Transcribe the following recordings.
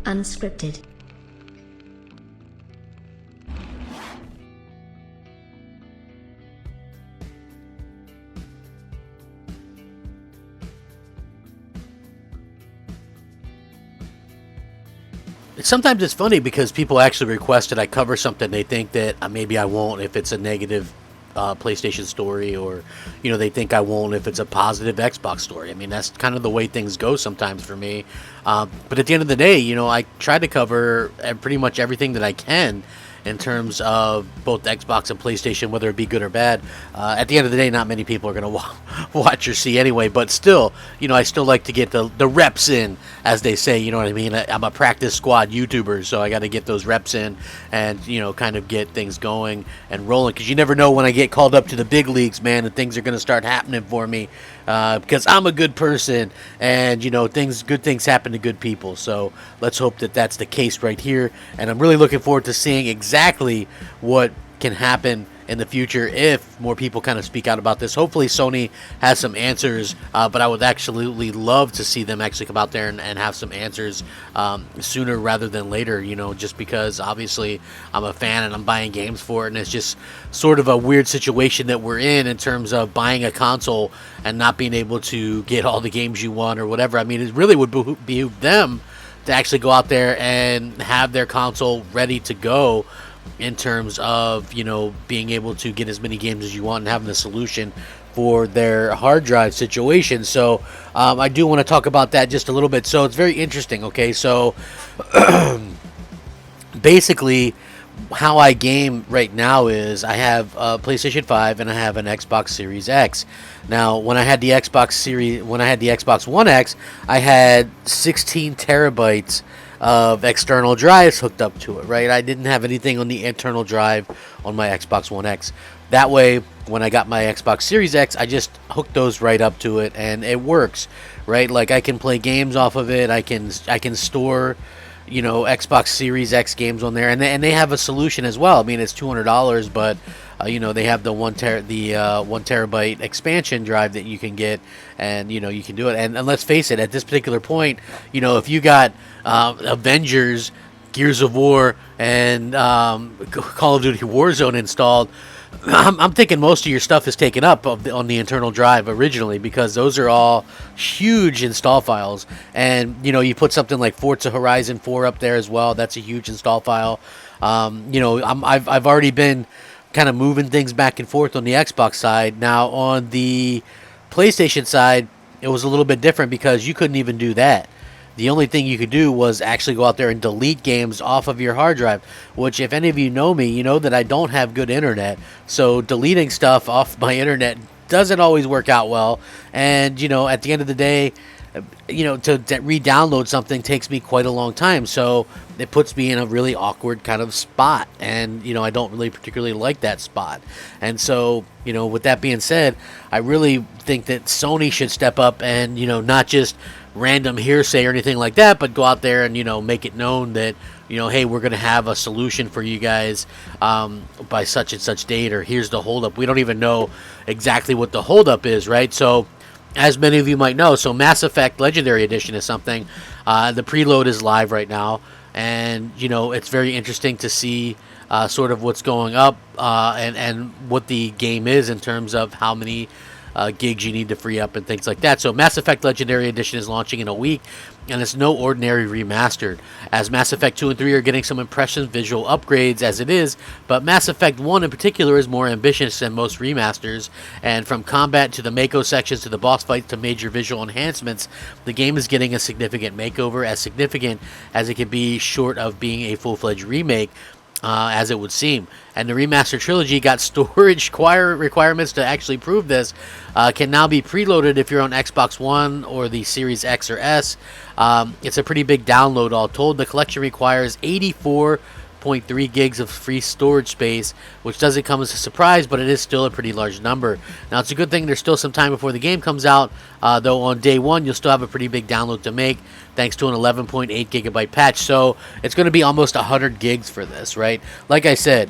Unscripted. Sometimes it's funny because people actually request that I cover something they think that maybe I won't if it's a negative PlayStation story, or they think I won't if it's a positive Xbox story. I mean, that's kind of the way things go sometimes for me. But at the end of the day, I try to cover pretty much everything that I can in terms of both Xbox and PlayStation, whether it be good or bad. At the end of the day, not many people are going to watch or see anyway, but still, I still like to get the reps in, as they say, you know what I mean? I'm a practice squad YouTuber, so I got to get those reps in and, kind of get things going and rolling, because you never know when I get called up to the big leagues, man, and things are going to start happening for me, because I'm a good person, and, good things happen to good people, so let's hope that that's the case right here, and I'm really looking forward to seeing exactly what can happen in the future if more people kind of speak out about this. Hopefully Sony has some answers, but I would absolutely love to see them actually come out there and have some answers sooner rather than later, just because obviously I'm a fan and I'm buying games for it, and it's just sort of a weird situation that we're in terms of buying a console and not being able to get all the games you want or whatever. I mean, it really would behoove them to actually go out there and have their console ready to go, in terms of, being able to get as many games as you want and having a solution for their hard drive situation. So I do want to talk about that just a little bit. So it's very interesting. Okay, so basically how I game right now is I have a PlayStation 5 and I have an Xbox Series X. Now, when I had the Xbox One X, I had 16 terabytes of external drives hooked up to it, right? I didn't have anything on the internal drive on my Xbox One X. That way, when I got my Xbox Series X, I just hooked those right up to it, and it works, right? Like, I can play games off of it. I can store, Xbox Series X games on there, and they have a solution as well. I mean, it's $200, but they have the 1 terabyte expansion drive that you can get, and you can do it. And let's face it, at this particular point, if you got Avengers, Gears of War, and Call of Duty Warzone installed, I'm thinking most of your stuff is taken up on the internal drive originally, because those are all huge install files. And you put something like Forza Horizon 4 up there as well. That's a huge install file. I've already been kind of moving things back and forth on the Xbox side. Now on the PlayStation side, it was a little bit different, because you couldn't even do that. The only thing you could do was actually go out there and delete games off of your hard drive, which, if any of you know me, you know that I don't have good internet. So deleting stuff off my internet doesn't always work out well. And, at the end of the day, to re-download something takes me quite a long time. So it puts me in a really awkward kind of spot. And, I don't really particularly like that spot. And so, with that being said, I really think that Sony should step up and, not just random hearsay or anything like that, but go out there and, make it known that, hey, we're going to have a solution for you guys by such and such date, or here's the holdup. We don't even know exactly what the holdup is, right? So, as many of you might know, so Mass Effect Legendary Edition is something. The preload is live right now, and, it's very interesting to see sort of what's going up and what the game is in terms of how many gigs you need to free up and things like that. So Mass Effect Legendary Edition is launching in a week, and it's no ordinary remastered, as Mass Effect 2 and 3 are getting some impressive visual upgrades as it is, but Mass Effect 1 in particular is more ambitious than most remasters, and from combat to the Mako sections to the boss fights to major visual enhancements, the game is getting a significant makeover, as significant as it can be short of being a full-fledged remake, as it would seem. And the remastered trilogy got storage requirements to actually prove this. Can now be preloaded if you're on Xbox One or the Series X or S. It's a pretty big download all told. The collection requires 84.3 gigs of free storage space, which doesn't come as a surprise, but it is still a pretty large number. Now, it's a good thing there's still some time before the game comes out, though on day one you'll still have a pretty big download to make, thanks to an 11.8 gigabyte patch. So it's going to be almost 100 gigs for this, right? Like I said,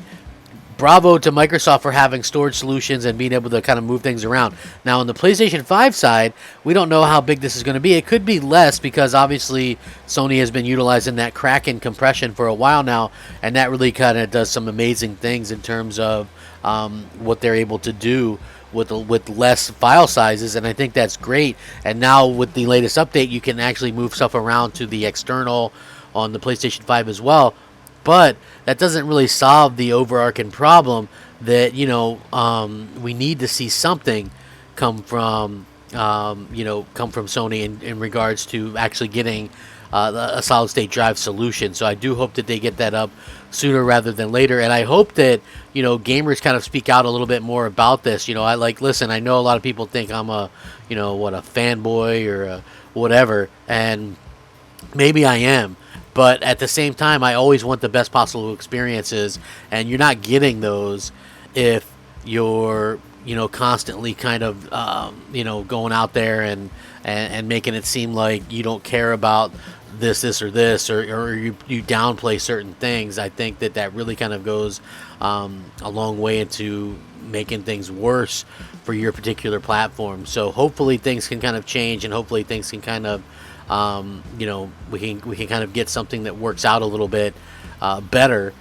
bravo to Microsoft for having storage solutions and being able to kind of move things around. Now, on the PlayStation 5 side, we don't know how big this is going to be. It could be less because obviously Sony has been utilizing that Kraken compression for a while now, and that really kind of does some amazing things in terms of what they're able to do with less file sizes, and I think that's great. And now with the latest update, you can actually move stuff around to the external on the PlayStation 5 as well. But that doesn't really solve the overarching problem that we need to see something come from come from Sony in regards to actually getting a solid state drive solution. So I do hope that they get that up sooner rather than later, and I hope that gamers kind of speak out a little bit more about this. Listen, I know a lot of people think I'm a a fanboy or a whatever, and maybe I am. But at the same time, I always want the best possible experiences, and you're not getting those if you're constantly kind of going out there and making it seem like you don't care about this or this, or you downplay certain things. I think that really kind of goes a long way into making things worse for your particular platform. So hopefully things can kind of change, and hopefully things can kind of we can kind of get something that works out a little bit better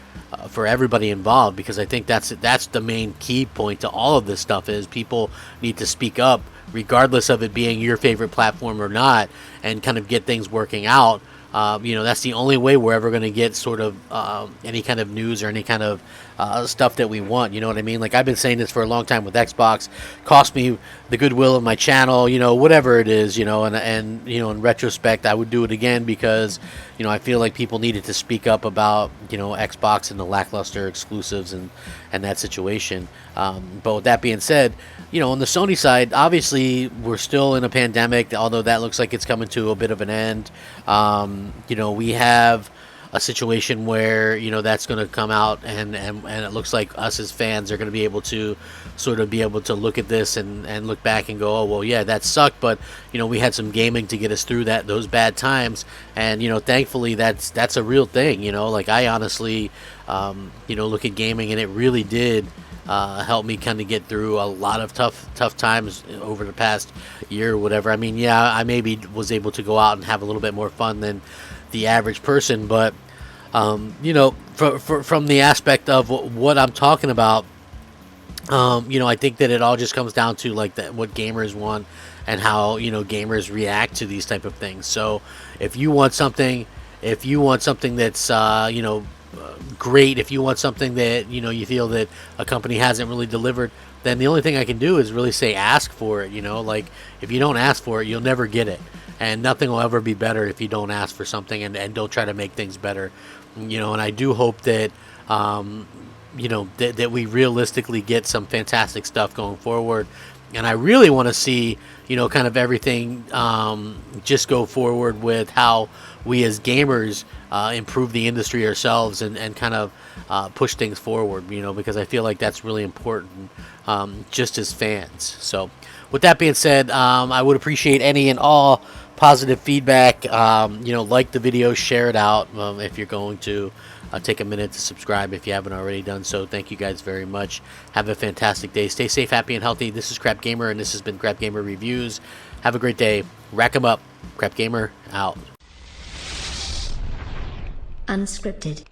for everybody involved, because I think that's the main key point to all of this stuff is people need to speak up regardless of it being your favorite platform or not, and kind of get things working out. That's the only way we're ever going to get sort of any kind of news or any kind of stuff that we want. You know what I mean? Like, I've been saying this for a long time with Xbox. Cost me the goodwill of my channel, whatever it is, and in retrospect, I would do it again because, I feel like people needed to speak up about, Xbox and the lackluster exclusives and that situation. But with that being said, on the Sony side, obviously we're still in a pandemic, although that looks like it's coming to a bit of an end. We have a situation where that's going to come out, and it looks like us as fans are going to be able to sort of look at this and look back and go, oh well, yeah, that sucked, but we had some gaming to get us through those bad times, and thankfully that's a real thing. Like, I honestly look at gaming, and it really did help me kind of get through a lot of tough times over the past year or whatever. I mean, yeah, I maybe was able to go out and have a little bit more fun than the average person, but from the aspect of what I'm talking about, I think that it all just comes down to like what gamers want and how gamers react to these type of things. So if you want something that's great, if you want something that you feel that a company hasn't really delivered, then the only thing I can do is really say ask for it. Like, if you don't ask for it, you'll never get it, and nothing will ever be better if you don't ask for something and don't try to make things better. And I do hope that that we realistically get some fantastic stuff going forward. And I really want to see, kind of everything just go forward with how we as gamers improve the industry ourselves and kind of push things forward, because I feel like that's really important just as fans. So with that being said, I would appreciate any and all positive feedback. Like the video, share it out if you're going to. Take a minute to subscribe if you haven't already done so. Thank you guys very much. Have a fantastic day. Stay safe, happy, and healthy. This is Crapgamer, and this has been Crapgamer Reviews. Have a great day. Rack 'em up. Crapgamer out. Unscripted.